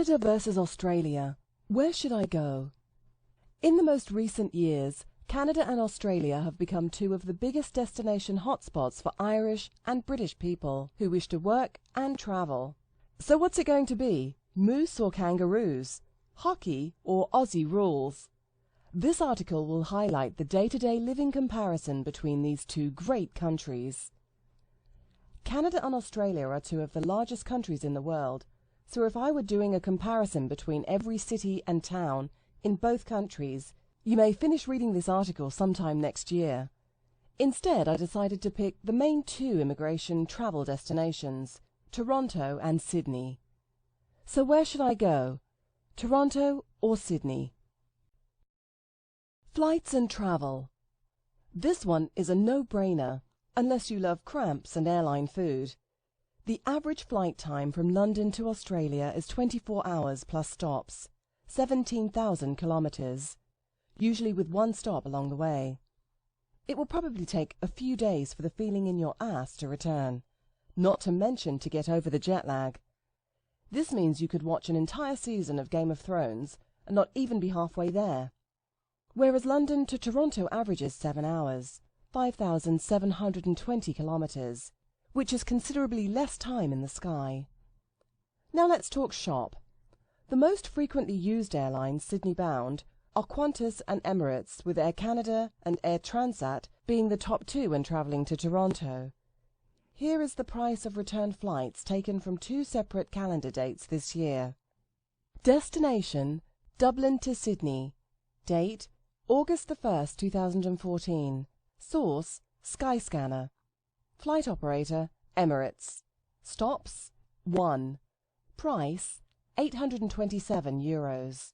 Canada versus Australia. Where should I go? In the most recent years, Canada and Australia have become two of the biggest destination hotspots for Irish and British people who wish to work and travel. So what's it going to be? Moose or kangaroos? Hockey or Aussie rules? This article will highlight the day-to-day living comparison between these two great countries. Canada and Australia are two of the largest countries in the world, so if I were doing a comparison between every city and town in both countries, you may finish reading this article sometime next year. Instead, I decided to pick the main two immigration travel destinations, Toronto and Sydney. So where should I go? Toronto or Sydney? Flights and travel. This one is a no-brainer, unless you love cramps and airline food. The average flight time from London to Australia is 24 hours plus stops, 17,000 kilometres, usually with one stop along the way. It will probably take a few days for the feeling in your ass to return, not to mention to get over the jet lag. This means you could watch an entire season of Game of Thrones and not even be halfway there. Whereas London to Toronto averages 7 hours, 5,720 kilometres, which is considerably less time in the sky. Now let's talk shop. The most frequently used airlines Sydney-bound are Qantas and Emirates, with Air Canada and Air Transat being the top two when travelling to Toronto. Here is the price of return flights taken from two separate calendar dates this year. Destination: Dublin to Sydney. Date: August 1st, 2014. Source: Skyscanner. Flight operator: Emirates. Stops: 1. Price: €827.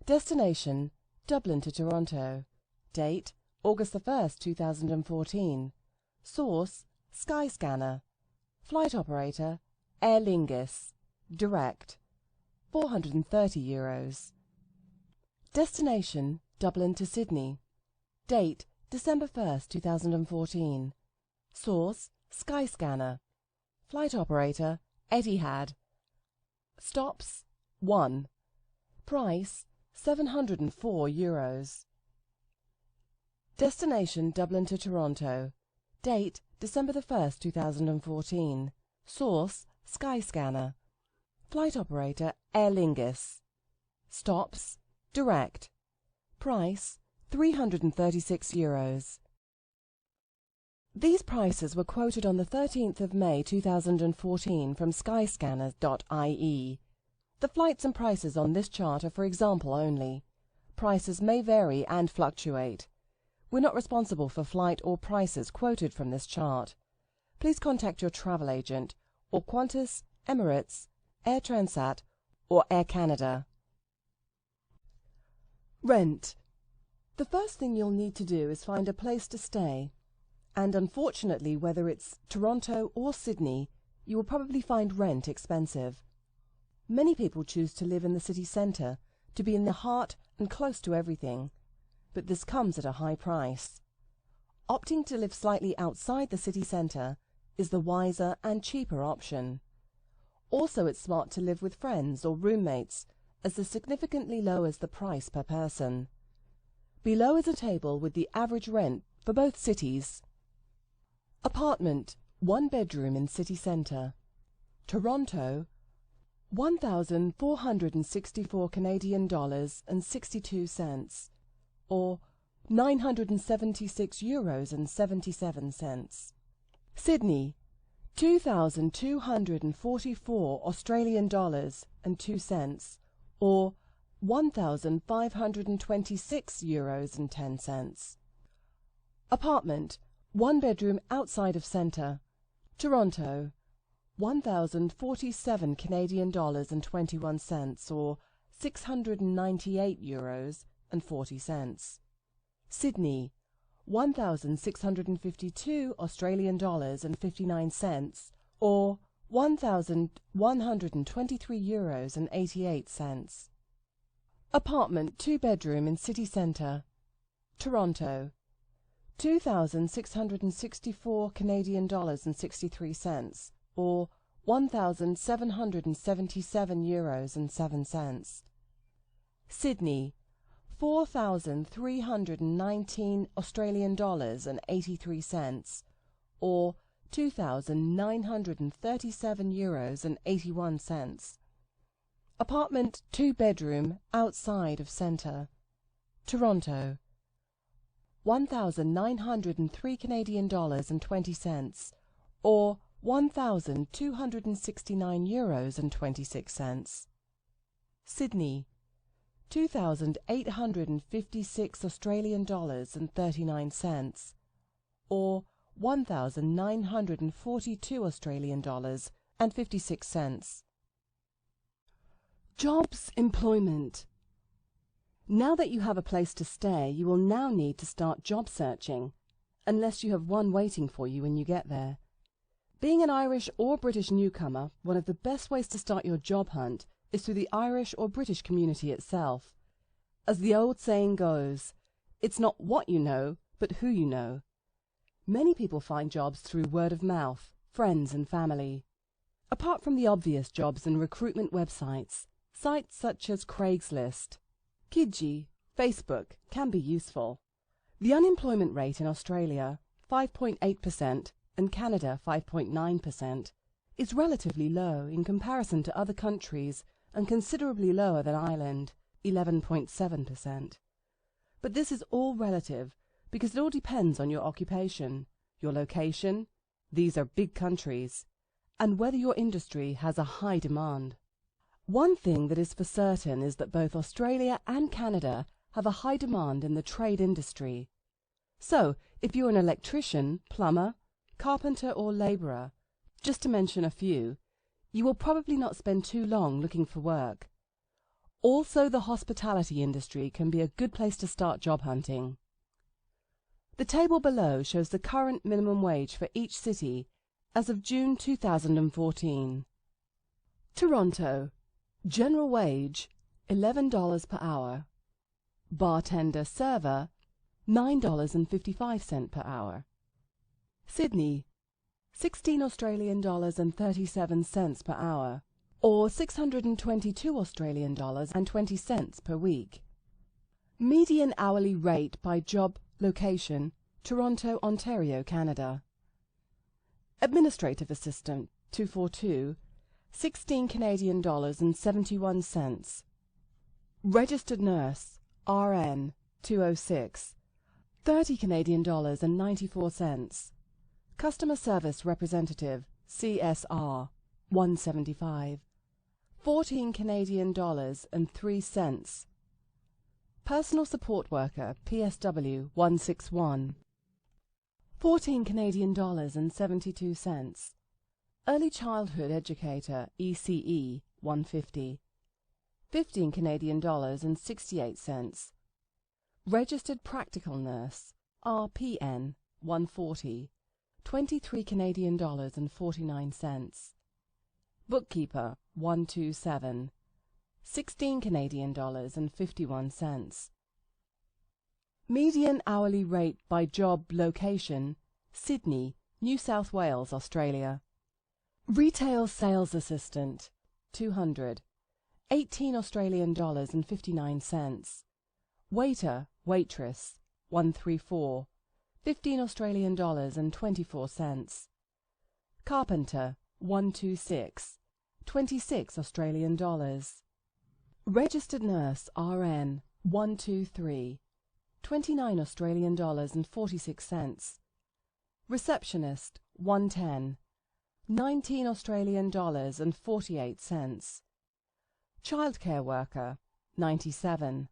Destination: Dublin to Toronto. Date: August 1st, 2014. Source: Skyscanner. Flight operator: Aer Lingus. Direct: €430. Destination: Dublin to Sydney. Date: December 1st, 2014. Source: Skyscanner. Flight operator: Etihad. Stops: 1. Price: €704. Destination: Dublin to Toronto. Date: December 1st, 2014. Source: Skyscanner. Flight operator: Aer Lingus. Stops: Direct. Price: €336. These prices were quoted on the 13th of May 2014 from skyscanner.ie. The flights and prices on this chart are for example only. Prices may vary and fluctuate. We're not responsible for flight or prices quoted from this chart. Please contact your travel agent or Qantas, Emirates, Air Transat or Air Canada. Rent. The first thing you'll need to do is find a place to stay. And unfortunately, whether it's Toronto or Sydney, you will probably find rent expensive. Many people choose to live in the city centre, to be in the heart and close to everything, but this comes at a high price. Opting to live slightly outside the city centre is the wiser and cheaper option. Also, it's smart to live with friends or roommates, as this significantly lowers the price per person. Below is a table with the average rent for both cities. Apartment, 1 bedroom in city centre. Toronto, $1,464 and 62 cents, or €976 and 77 cents. Sydney, $2,244 Australian dollars and 2 cents, or €1,526 and 10 cents. Apartment, 1 bedroom outside of centre. Toronto, $1,047 Canadian dollars and 21 cents, or €698 and 40 cents. Sydney, $1,652 Australian dollars and 59 cents, or €1,123 and 88 cents. Apartment, 2 bedroom in city centre. Toronto, $2,664 Canadian dollars and 63 cents, or €1,777.07. Sydney, $4,319.83, or €2,937.81. Apartment 2-bedroom outside of centre. Toronto, $1,903.20, or €1,269.26. Sydney, $2,856.39, or $1,942.56. Jobs, employment. Now that you have a place to stay, you will now need to start job searching, unless you have one waiting for you when you get there. Being an Irish or British newcomer, one of the best ways to start your job hunt is through the Irish or British community itself. As the old saying goes, it's not what you know, but who you know. Many people find jobs through word of mouth, friends and family. Apart from the obvious jobs and recruitment websites, sites such as Craigslist, Kijiji, Facebook can be useful. The unemployment rate in Australia, 5.8%, and Canada, 5.9%, is relatively low in comparison to other countries and considerably lower than Ireland, 11.7%. But this is all relative because it all depends on your occupation, your location, these are big countries, and whether your industry has a high demand. One thing that is for certain is that both Australia and Canada have a high demand in the trade industry. So, if you're an electrician, plumber, carpenter or labourer, just to mention a few, you will probably not spend too long looking for work. Also, the hospitality industry can be a good place to start job hunting. The table below shows the current minimum wage for each city as of June 2014. Toronto, general wage $11 per hour. Bartender server $9.55 per hour. Sydney, $16.37 per hour, or $622.20 per week. Median hourly rate by job location, Toronto, Ontario, Canada. Administrative assistant, 242, $16.71. Registered nurse, RN, 206, $30.94. Customer service representative, CSR, 175, $14.03. Personal support worker, PSW, 161, $14.72. Early childhood educator, ECE, 150, $15.68. Registered practical nurse, RPN, 140, $23.49. Bookkeeper, 127, $16.51. Median hourly rate by job location, Sydney, New South Wales, Australia. Retail sales assistant, 200, $18.59. Waiter, waitress, 134, $15.24. Carpenter, 126, $26. Registered nurse, RN, 123, $29.46. Receptionist, 110, $19.48. Childcare worker, 97,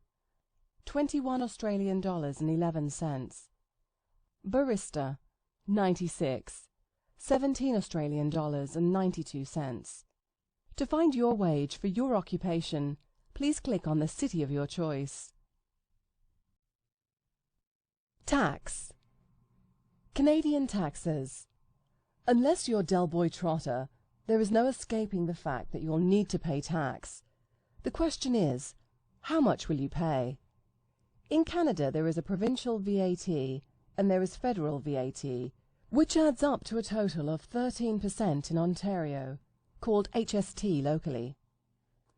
$21.11. Barista, 96, $17.92. To find your wage for your occupation, please click on the city of your choice. Tax. Canadian taxes. Unless you're Del Boy Trotter, there is no escaping the fact that you'll need to pay tax. The question is, how much will you pay? In Canada, there is a provincial VAT and there is federal VAT, which adds up to a total of 13% in Ontario, called HST locally.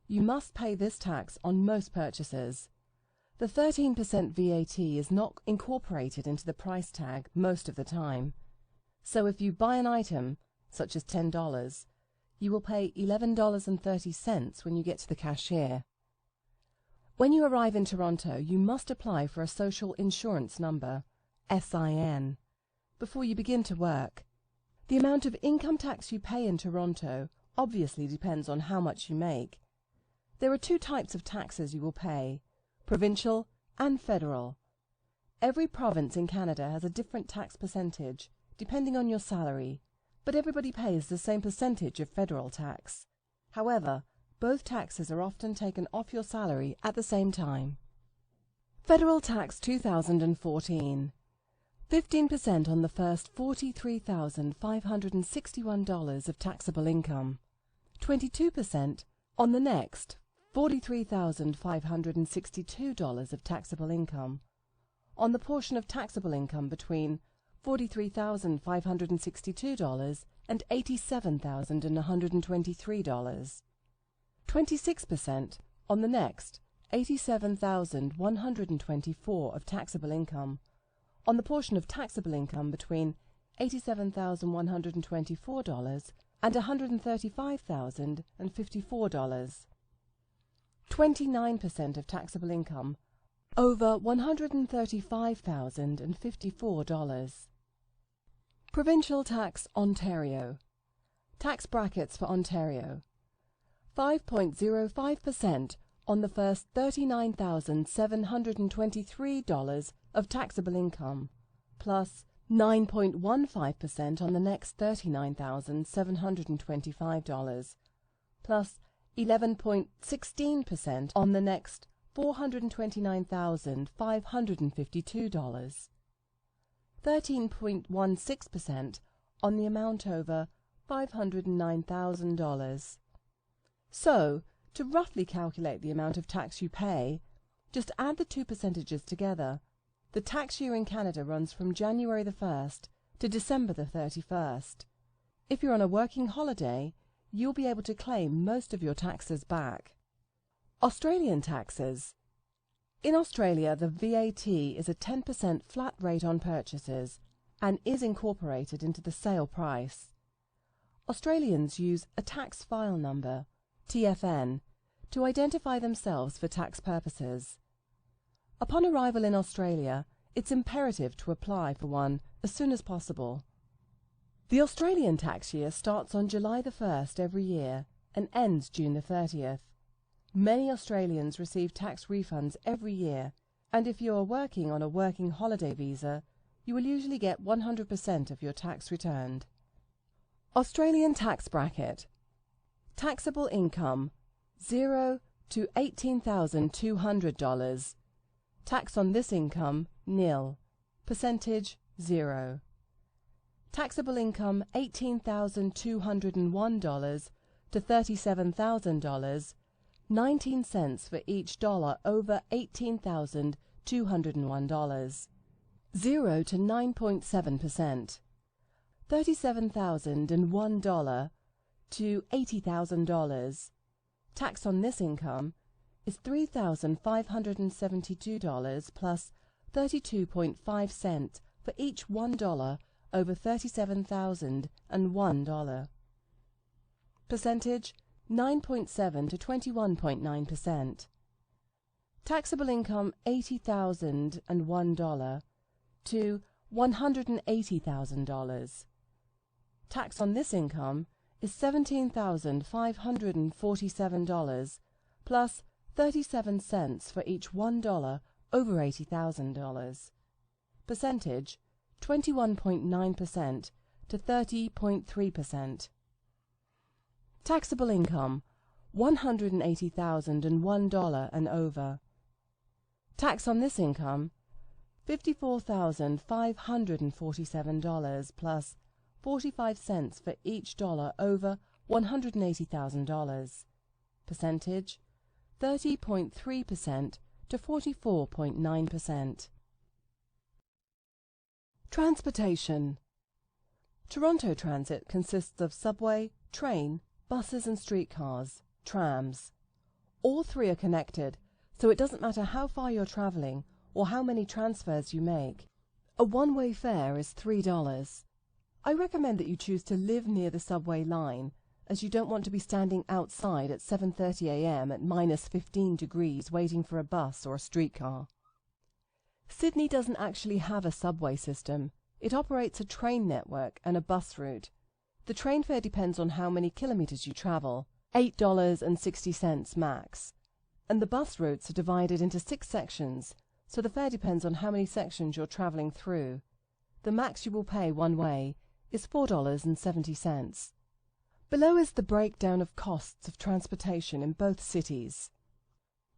You must pay this tax on most purchases. The 13% VAT is not incorporated into the price tag most of the time. So if you buy an item, such as $10, you will pay $11.30 when you get to the cashier. When you arrive in Toronto, you must apply for a social insurance number, SIN, before you begin to work. The amount of income tax you pay in Toronto obviously depends on how much you make. There are two types of taxes you will pay, provincial and federal. Every province in Canada has a different tax percentage, depending on your salary, but everybody pays the same percentage of federal tax. However, both taxes are often taken off your salary at the same time. Federal Tax 2014. 15% on the first $43,561 of taxable income. 22% on the next $43,562 of taxable income, on the portion of taxable income between $43,562 and $87,123. 26% on the next $87,124 of taxable income, on the portion of taxable income between $87,124 and $135,054. 29% of taxable income over $135,054. Provincial Tax Ontario. Tax brackets for Ontario. 5.05% on the first $39,723 of taxable income, plus 9.15% on the next $39,725, plus 11.16% on the next $429,552, 13.16% on the amount over $509,000. So, to roughly calculate the amount of tax you pay, just add the two percentages together. The tax year in Canada runs from January the 1st to December the 31st. If you're on a working holiday, you'll be able to claim most of your taxes back. Australian taxes. In Australia, the VAT is a 10% flat rate on purchases and is incorporated into the sale price. Australians use a tax file number, TFN, to identify themselves for tax purposes. Upon arrival in Australia, it's imperative to apply for one as soon as possible. The Australian tax year starts on July the 1st every year and ends June the 30th. Many Australians receive tax refunds every year, and if you are working on a working holiday visa, you will usually get 100% of your tax returned. Australian tax bracket. Taxable income $0 to $18,200. Tax on this income nil. Percentage 0. Taxable income $18,201 to $37,000, 19 cents for each dollar over $18,201. 0 to 9.7%. $37,001 to $80,000. Tax on this income is $3,572 plus 32.5 cents for each $1 over $37,001. Percentage 9.7 to 21.9%. Taxable income $80,001 to $180,000. Tax on this income is $17,547 plus 37 cents for each $1 over $80,000. Percentage 21.9% to 30.3%. Taxable income $180,001 and over. Tax on this income $54,547 plus 45 cents for each dollar over $180,000. Percentage 30.3% to 44.9%. Transportation. Toronto Transit consists of subway, train, buses and streetcars, trams. All three are connected, so it doesn't matter how far you're travelling or how many transfers you make. A one-way fare is $3. I recommend that you choose to live near the subway line, as you don't want to be standing outside at 7:30 a.m. at -15 degrees waiting for a bus or a streetcar. Sydney doesn't actually have a subway system. It operates a train network and a bus route. The train fare depends on how many kilometres you travel, $8.60 max. And the bus routes are divided into 6 sections, so the fare depends on how many sections you're travelling through. The max you will pay one way is $4.70. Below is the breakdown of costs of transportation in both cities.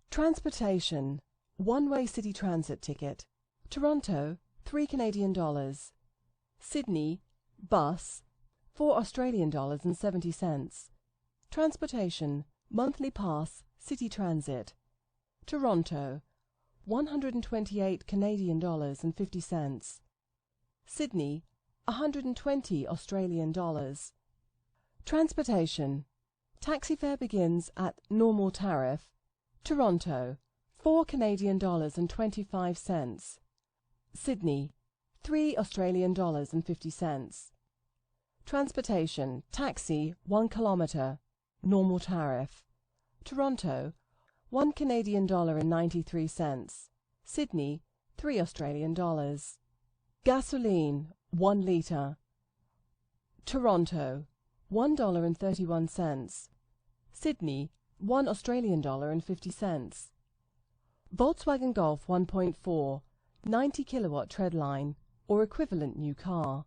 Transportation: one-way city transit ticket. Toronto, $3 Canadian. Sydney, bus, $4.70. Transportation: monthly pass, city transit. Toronto, $128 Canadian and 50 cents. Sydney, $120 . Transportation: taxi fare begins at normal tariff. Toronto, $4 Canadian and 25 cents. Sydney, $3 and 50 cents. Transportation: taxi 1 kilometre, normal tariff. Toronto, $1 Canadian and 93 cents. Sydney, $3. Gasoline, 1 litre. Toronto, $1.31. Sydney, $1 and 50 cents. Volkswagen Golf 1.4, 90 kilowatt treadline, or equivalent new car.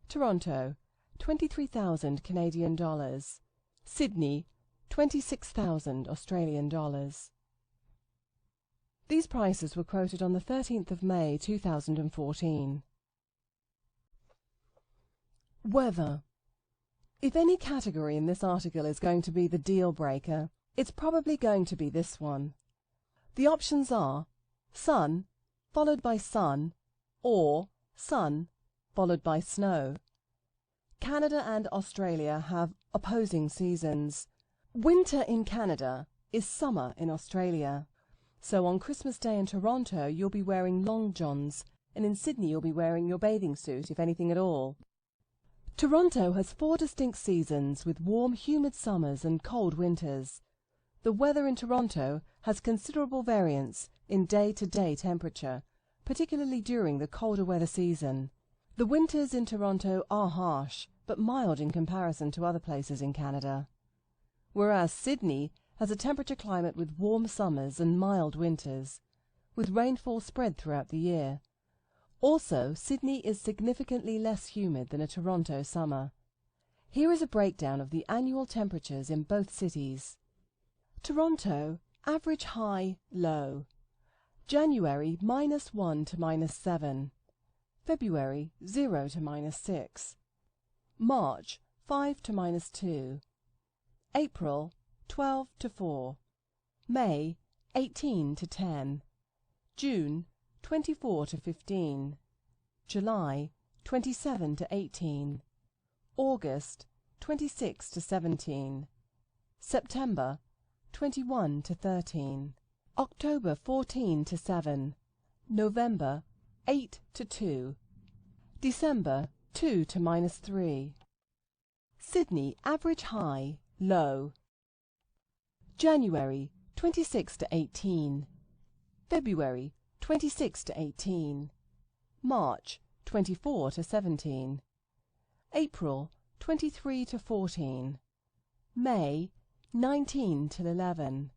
Toronto, $23,000 Canadian. Sydney, $26,000 Australian dollars. These prices were quoted on the 13th of May 2014. Weather. If any category in this article is going to be the deal breaker, it's probably going to be this one. The options are sun followed by sun, or sun followed by snow. Canada and Australia have opposing seasons. Winter in Canada is summer in Australia. So on Christmas Day in Toronto you'll be wearing long johns, and in Sydney you'll be wearing your bathing suit, if anything at all. Toronto has 4 distinct seasons with warm, humid summers and cold winters. The weather in Toronto has considerable variance in day-to-day temperature, particularly during the colder weather season. The winters in Toronto are harsh, but mild in comparison to other places in Canada. Whereas Sydney has a temperature climate with warm summers and mild winters, with rainfall spread throughout the year. Also, Sydney is significantly less humid than a Toronto summer. Here is a breakdown of the annual temperatures in both cities. Toronto, average high, low. January, -1 to -7. February, 0 to -6. March, 5 to -2. April, 12 to 4. May, 18 to 10. June, 24 to 15. July, 27 to 18. August, 26 to 17. September, 21 to 13. October, 14 to 7. November, 8 to 2. December, 2 to -3. Sydney, average high, low. January, 26 to 18. February, 26 to 18. March, 24 to 17. April, 23 to 14. May, 19 till 11.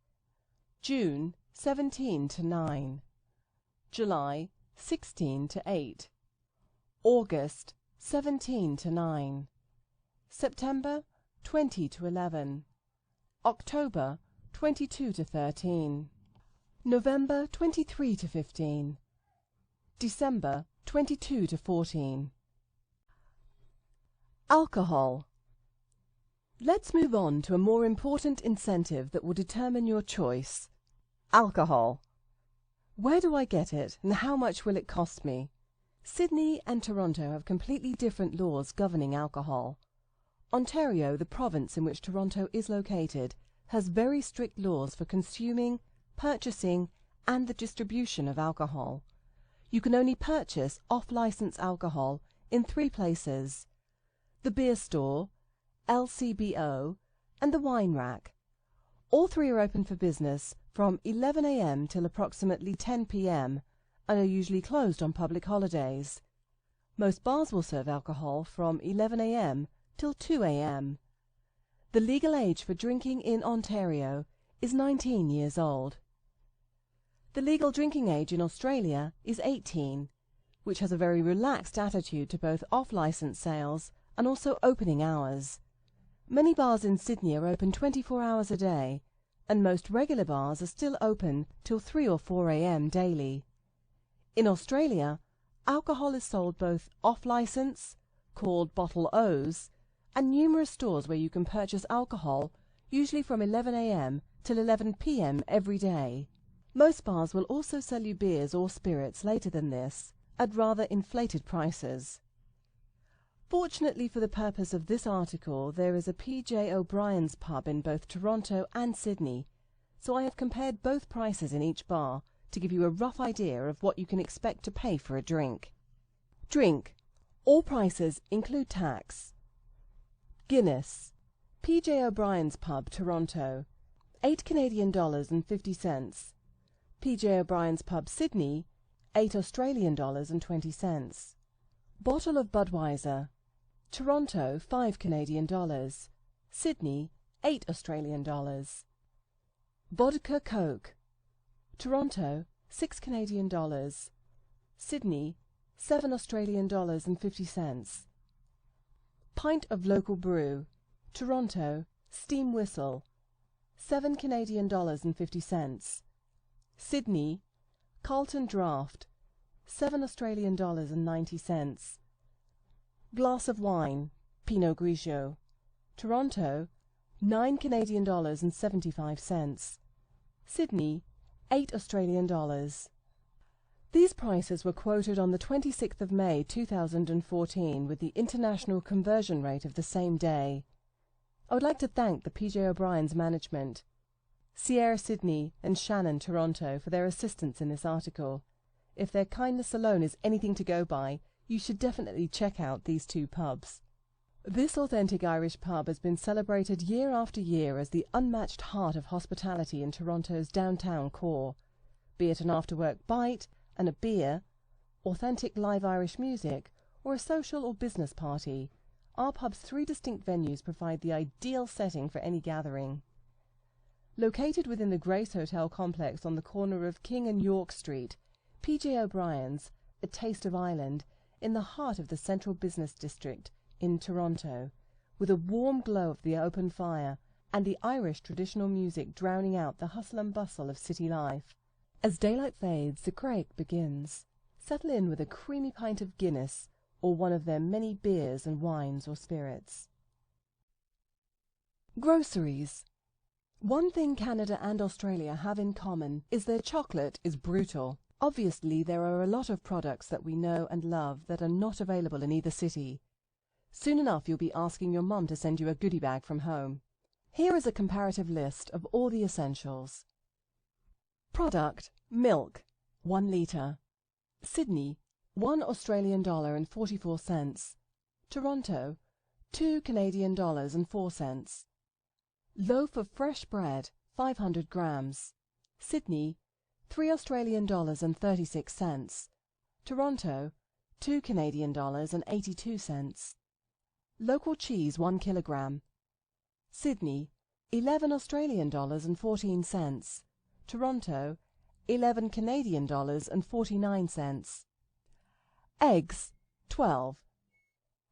June, 17 to 9. July, 16 to 8. August, 17 to 9. September, 20 to 11. October, 22 to 13. November, 23 to 15. December, 22 to 14. Alcohol. Let's move on to a more important incentive that will determine your choice. Alcohol. Where do I get it, and how much will it cost me? Sydney and Toronto have completely different laws governing alcohol. Ontario, the province in which Toronto is located, has very strict laws for consuming, purchasing, and the distribution of alcohol. You can only purchase off-license alcohol in 3 places: the beer store, LCBO, and the wine rack. All 3 are open for business from 11 a.m. till approximately 10 p.m. and are usually closed on public holidays. Most bars will serve alcohol from 11 a.m. till 2 a.m. The legal age for drinking in Ontario is 19 years old. The legal drinking age in Australia is 18, which has a very relaxed attitude to both off-licence sales and also opening hours. Many bars in Sydney are open 24 hours a day, and most regular bars are still open till 3 or 4 a.m. daily. In Australia, alcohol is sold both off-licence, called Bottle O's, and numerous stores where you can purchase alcohol, usually from 11 a.m. till 11 p.m. every day. Most bars will also sell you beers or spirits later than this, at rather inflated prices. Fortunately for the purpose of this article, there is a PJ O'Brien's pub in both Toronto and Sydney, so I have compared both prices in each bar to give you a rough idea of what you can expect to pay for a drink. Drink. All prices include tax. Guinness. PJ O'Brien's pub, Toronto, $8 Canadian and 50 cents. PJ O'Brien's pub, Sydney, $8 Australian and 20 cents. Bottle of Budweiser. Toronto, $5 Canadian. Sydney, $8 Australian. Vodka Coke. Toronto, $6 Canadian. Sydney, $7 Australian and 50 cents. Pint of local brew. Toronto, Steam Whistle, $7 Canadian and 50 cents. Sydney, Carlton Draft, $7 Australian and 90 cents. Glass of wine, Pinot Grigio. Toronto, $9 Canadian and 75 cents. Sydney, $8 Australian. These prices were quoted on the 26th of May 2014 with the international conversion rate of the same day. I would like to thank the PJ O'Brien's management, Sierra Sydney and Shannon Toronto, for their assistance in this article. If their kindness alone is anything to go by, you should definitely check out these 2 pubs. This authentic Irish pub has been celebrated year after year as the unmatched heart of hospitality in Toronto's downtown core. Be it an after-work bite and a beer, authentic live Irish music, or a social or business party, our pub's 3 distinct venues provide the ideal setting for any gathering. Located within the Grace Hotel complex on the corner of King and York Street, PJ O'Brien's, a taste of Ireland, in the heart of the central business district in Toronto, with a warm glow of the open fire and the Irish traditional music drowning out the hustle and bustle of city life. As daylight fades, the craic begins. Settle in with a creamy pint of Guinness or one of their many beers and wines or spirits. Groceries. One thing Canada and Australia have in common is their chocolate is brutal. Obviously, there are a lot of products that we know and love that are not available in either city. Soon enough, you'll be asking your mum to send you a goodie bag from home. Here is a comparative list of all the essentials. Product: milk, 1 litre. Sydney, $1 Australian and 44 cents. Toronto, $2 Canadian and 4 cents. Loaf of fresh bread, 500 grams. Sydney, $3 Australian and 36 cents. Toronto, $2 Canadian and 82 cents. Local cheese, 1 kilogram. Sydney, $11 Australian and 14 cents. Toronto, $11 Canadian and 49 cents. Eggs, 12.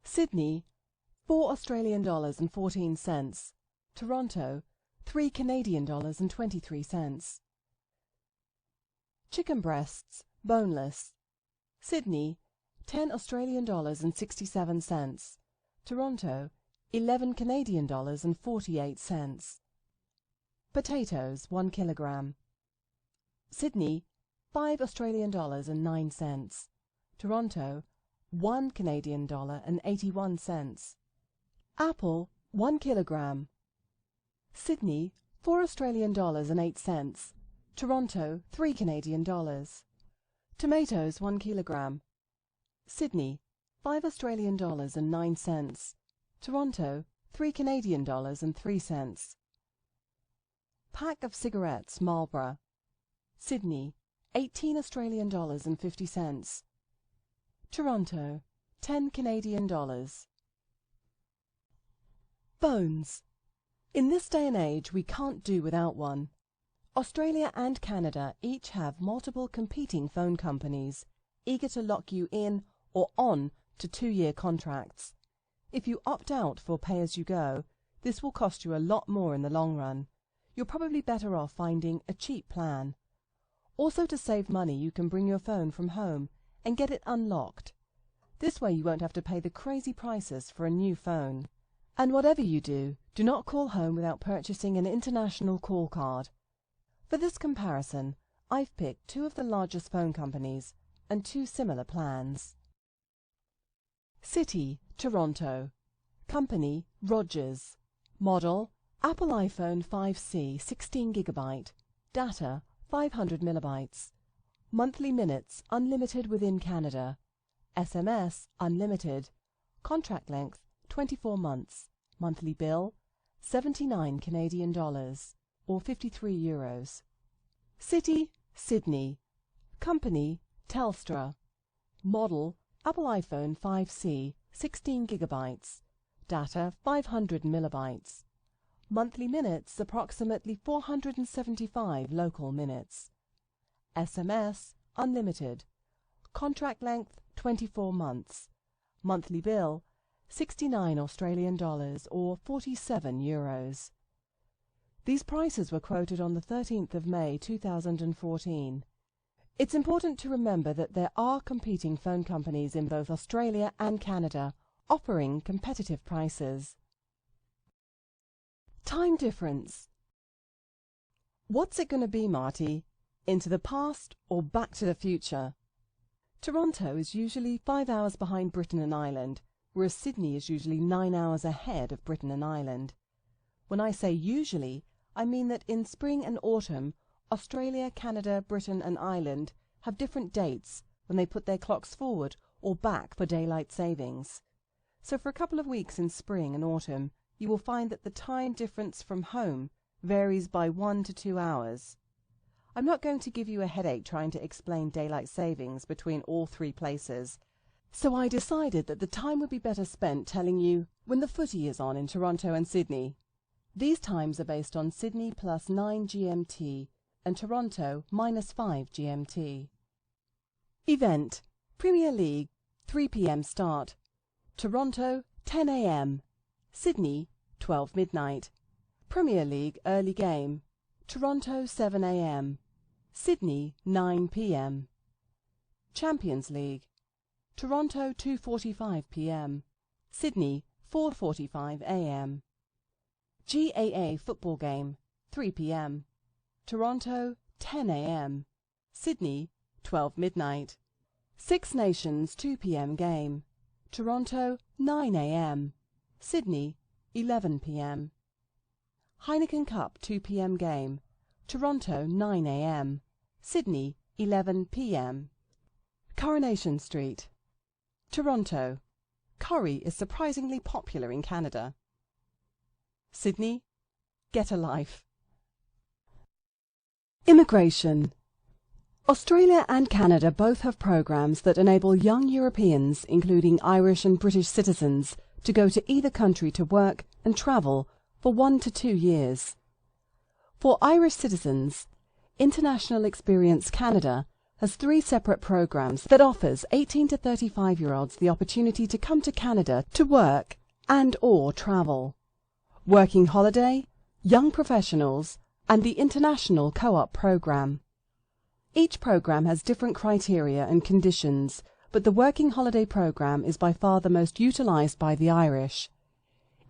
Sydney, $4 Australian and 14 cents. Toronto, $3 Canadian and 23 cents. Chicken breasts, boneless. Sydney, $10 Australian and 67 cents. Toronto, $11 Canadian and 48 cents. Potatoes, 1 kilogram. Sydney, $5 Australian and 9 cents. Toronto, $1 Canadian and 81 cents. Apple, 1 kilogram. Sydney, $4.08. Toronto, $3 Canadian. Tomatoes, 1 kilogram. Sydney, $5.09. Toronto, $3 Canadian. Pack of cigarettes, Marlboro. Sydney, $18.50. Toronto, $10 Canadian. Phones. In this day and age, we can't do without one. Australia and Canada each have multiple competing phone companies, eager to lock you in or on to 2-year contracts. If you opt out for pay-as-you-go, this will cost you a lot more in the long run. You're probably better off finding a cheap plan. Also, to save money, you can bring your phone from home and get it unlocked. This way you won't have to pay the crazy prices for a new phone. And whatever you do, do not call home without purchasing an international call card. For this comparison, I've picked 2 of the largest phone companies and 2 similar plans. City, Toronto. Company, Rogers. Model, Apple iPhone 5C 16GB. Data, 500 MB. Monthly minutes, unlimited within Canada. SMS, unlimited. Contract length, 24 months. Monthly bill, $79 Canadian, or €53. City, Sydney. Company, Telstra. Model, Apple iPhone 5C 16GB. Data, 500 MB. Monthly minutes, approximately 475 local minutes. SMS, unlimited. Contract length, 24 months. Monthly bill, $69 or €47. These prices were quoted on the 13th of May 2014. It's important to remember that there are competing phone companies in both Australia and Canada offering competitive prices. Time difference. What's it going to be, Marty? Into the past or back to the future? Toronto is usually 5 hours behind Britain and Ireland, whereas Sydney is usually 9 hours ahead of Britain and Ireland. When I say usually, I mean that in spring and autumn, Australia, Canada, Britain and Ireland have different dates when they put their clocks forward or back for daylight savings. So for a couple of weeks in spring and autumn, you will find that the time difference from home varies by 1 to 2 hours. I'm not going to give you a headache trying to explain daylight savings between all 3 places, so I decided that the time would be better spent telling you when the footy is on in Toronto and Sydney. These times are based on Sydney plus 9 GMT and Toronto minus 5 GMT. Event: Premier League, 3 p.m. start. Toronto, 10 a.m. Sydney, 12 midnight. Premier League early game. Toronto, 7 a.m. Sydney, 9 p.m. Champions League. Toronto, 2:45 p.m. Sydney, 4:45 a.m. GAA football game, 3 p.m. Toronto, 10 a.m. Sydney, 12 midnight. Six Nations 2 p.m. game. Toronto, 9 a.m. Sydney, 11 p.m. Heineken Cup 2 p.m. game. Toronto, 9 a.m. Sydney, 11 p.m. Coronation Street. Toronto. Curry is surprisingly popular in Canada. Sydney, get a life. Immigration. Australia and Canada both have programs that enable young Europeans, including Irish and British citizens, to go to either country to work and travel for 1 to 2 years. For Irish citizens, International Experience Canada has 3 separate programs that offers 18 to 35-year-olds the opportunity to come to Canada to work and/or travel. Working Holiday, Young Professionals, and the International Co-op Program. Each program has different criteria and conditions, but the Working Holiday program is by far the most utilised by the Irish.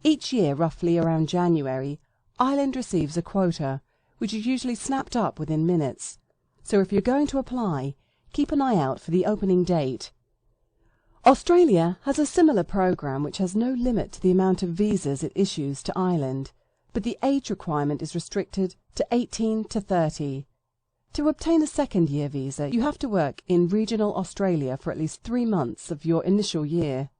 Each year, roughly around January, Ireland receives a quota, which is usually snapped up within minutes. So if you're going to apply, keep an eye out for the opening date. Australia has a similar program which has no limit to the amount of visas it issues to Ireland, but the age requirement is restricted to 18 to 30. To obtain a second-year visa, you have to work in regional Australia for at least 3 months of your initial year.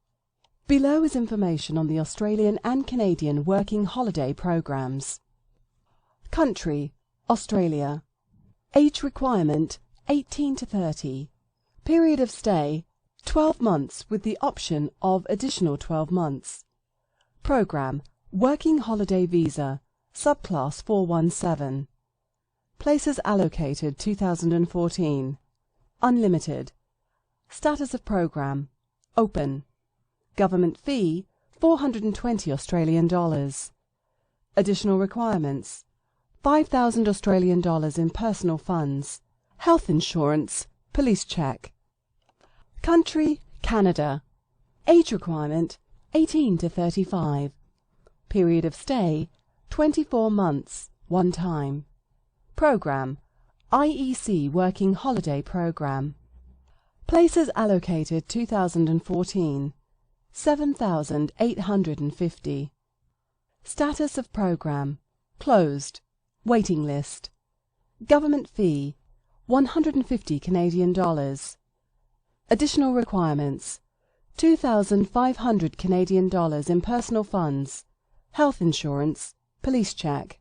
Below is information on the Australian and Canadian working holiday programs. Country: Australia. Age requirement: 18 to 30. Period of stay: 12 months with the option of additional 12 months. Program: Working Holiday Visa, Subclass 417. Places allocated 2014. Unlimited. Status of program: Open. Government fee: $420 Australian dollars. Additional requirements: $5,000 Australian dollars in personal funds, health insurance, police check. Country: Canada. Age requirement: 18 to 35. Period of stay: 24 months, one time. Program: IEC Working Holiday Program. Places allocated 2014. 7,850. Status of program: Closed. Waiting list. Government fee: $150 Canadian dollars. Additional requirements: $2,500 Canadian dollars in personal funds, health insurance, police check.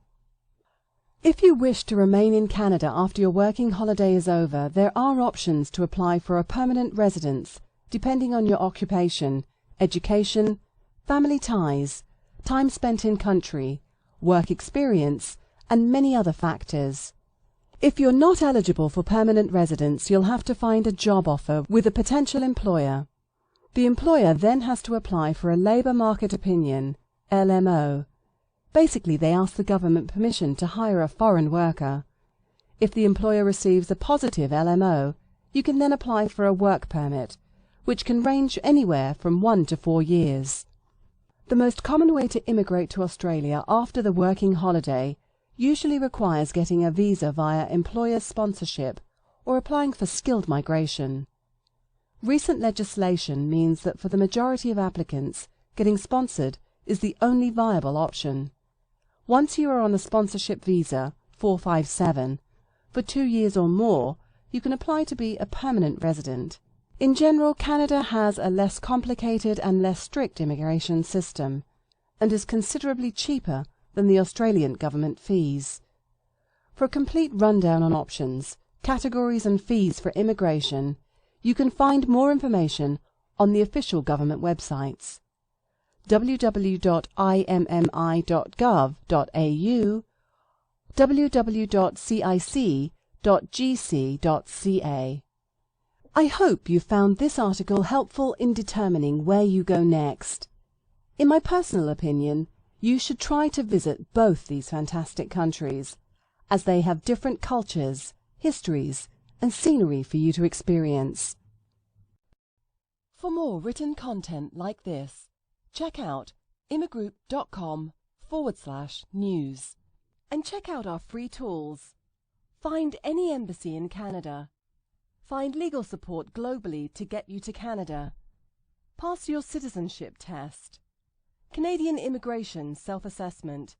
If you wish to remain in Canada after your working holiday is over, there are options to apply for a permanent residence depending on your occupation, education, family ties, time spent in country, work experience, and many other factors. If you're not eligible for permanent residence, you'll have to find a job offer with a potential employer. The employer then has to apply for a Labour Market Opinion, LMO. Basically, they ask the government permission to hire a foreign worker. If the employer receives a positive LMO, you can then apply for a work permit, which can range anywhere from 1 to 4 years. The most common way to immigrate to Australia after the working holiday usually requires getting a visa via employer sponsorship or applying for skilled migration. Recent legislation means that for the majority of applicants, getting sponsored is the only viable option. Once you are on a sponsorship visa, 457, for 2 years or more, you can apply to be a permanent resident. In general, Canada has a less complicated and less strict immigration system, and is considerably cheaper than the Australian government fees. For a complete rundown on options, categories and fees for immigration, you can find more information on the official government websites: www.immi.gov.au, www.cic.gc.ca. I hope you found this article helpful in determining where you go next. In my personal opinion, you should try to visit both these fantastic countries, as they have different cultures, histories, and scenery for you to experience. For more written content like this, check out imagroup.com/news and check out our free tools. Find any embassy in Canada. Find legal support globally to get you to Canada. Pass your citizenship test. Canadian Immigration Self-Assessment.